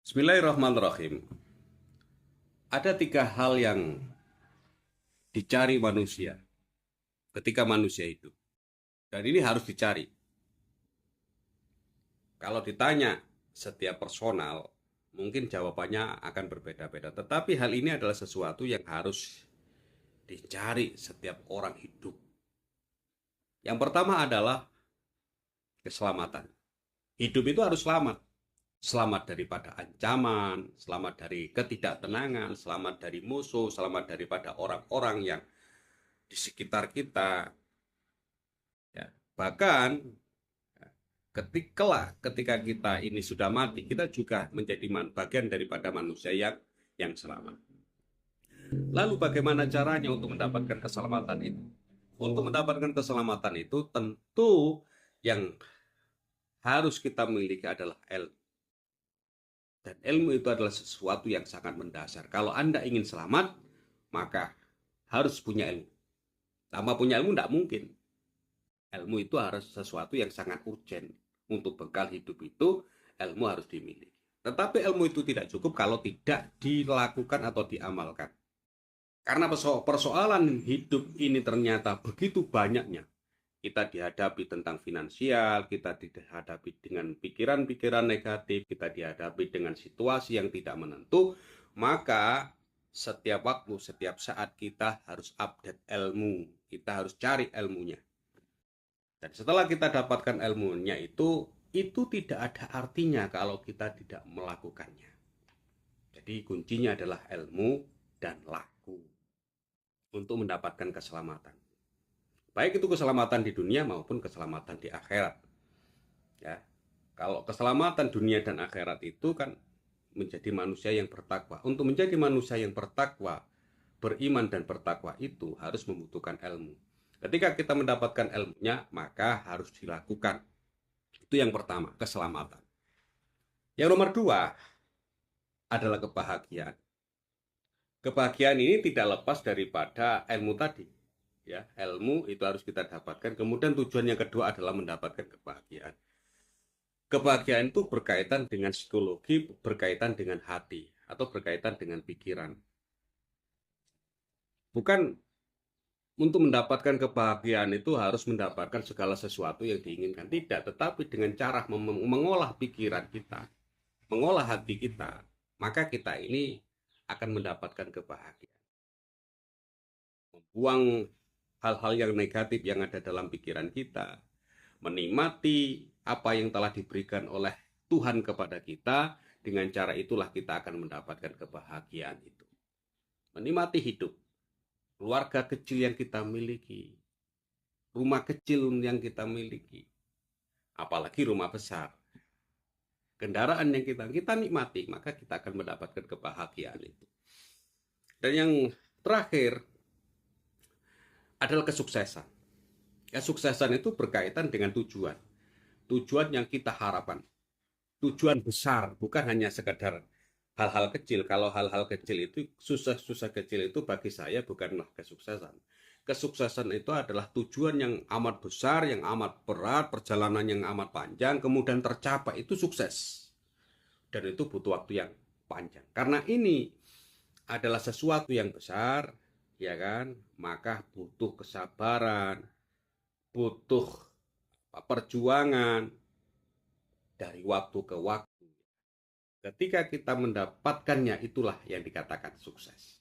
Bismillahirrahmanirrahim. Ada tiga hal yang dicari manusia ketika manusia hidup. Dan ini harus dicari. Kalau ditanya setiap personal, mungkin jawabannya akan berbeda-beda. Tetapi hal ini adalah sesuatu yang harus dicari setiap orang hidup. Yang pertama adalah keselamatan. Hidup itu harus selamat. Selamat daripada ancaman, selamat dari ketidaktenangan, selamat dari musuh, selamat daripada orang-orang yang di sekitar kita. Ya, bahkan ketika kita ini sudah mati, kita juga menjadi bagian daripada manusia yang selamat. Lalu bagaimana caranya untuk mendapatkan keselamatan itu? Untuk mendapatkan keselamatan itu tentu yang harus kita miliki adalah ilmu. Dan ilmu itu adalah sesuatu yang sangat mendasar. Kalau Anda ingin selamat, maka harus punya ilmu. Tanpa punya ilmu tidak mungkin. Ilmu itu harus sesuatu yang sangat urgent. Untuk bekal hidup itu, ilmu harus dimiliki. Tetapi ilmu itu tidak cukup kalau tidak dilakukan atau diamalkan. Karena persoalan hidup ini ternyata begitu banyaknya. Kita dihadapi tentang finansial, kita dihadapi dengan pikiran-pikiran negatif, kita dihadapi dengan situasi yang tidak menentu, maka setiap waktu, setiap saat kita harus update ilmu, kita harus cari ilmunya. Dan setelah kita dapatkan ilmunya itu tidak ada artinya kalau kita tidak melakukannya. Jadi kuncinya adalah ilmu dan laku untuk mendapatkan keselamatan. Baik itu keselamatan di dunia maupun keselamatan di akhirat. Ya, kalau keselamatan dunia dan akhirat itu kan menjadi manusia yang bertakwa. Untuk menjadi manusia yang bertakwa, beriman dan bertakwa itu harus membutuhkan ilmu. Ketika kita mendapatkan ilmunya, maka harus dilakukan. Itu yang pertama, keselamatan. Yang nomor dua adalah kebahagiaan. Kebahagiaan ini tidak lepas daripada ilmu tadi. Ya, ilmu itu harus kita dapatkan. Kemudian tujuan yang kedua adalah mendapatkan kebahagiaan. Kebahagiaan itu berkaitan dengan psikologi, berkaitan dengan hati, atau berkaitan dengan pikiran. Bukan untuk mendapatkan kebahagiaan itu harus mendapatkan segala sesuatu yang diinginkan. Tidak, tetapi dengan cara mengolah pikiran kita, mengolah hati kita, maka kita ini akan mendapatkan kebahagiaan. Membuang hal-hal yang negatif yang ada dalam pikiran kita, menikmati apa yang telah diberikan oleh Tuhan kepada kita, dengan cara itulah kita akan mendapatkan kebahagiaan itu. Menikmati hidup, keluarga kecil yang kita miliki, rumah kecil yang kita miliki, apalagi rumah besar, kendaraan yang kita nikmati, maka kita akan mendapatkan kebahagiaan itu. Dan yang terakhir adalah kesuksesan. Kesuksesan itu berkaitan dengan tujuan. Tujuan yang kita harapkan. Tujuan besar, bukan hanya sekedar hal-hal kecil. Kalau hal-hal kecil itu, susah-susah kecil itu bagi saya bukanlah kesuksesan. Kesuksesan itu adalah tujuan yang amat besar, yang amat berat, perjalanan yang amat panjang, kemudian tercapai, itu sukses. Dan itu butuh waktu yang panjang. Karena ini adalah sesuatu yang besar, ya kan? Maka butuh kesabaran, butuh perjuangan dari waktu ke waktu. Ketika kita mendapatkannya, itulah yang dikatakan sukses.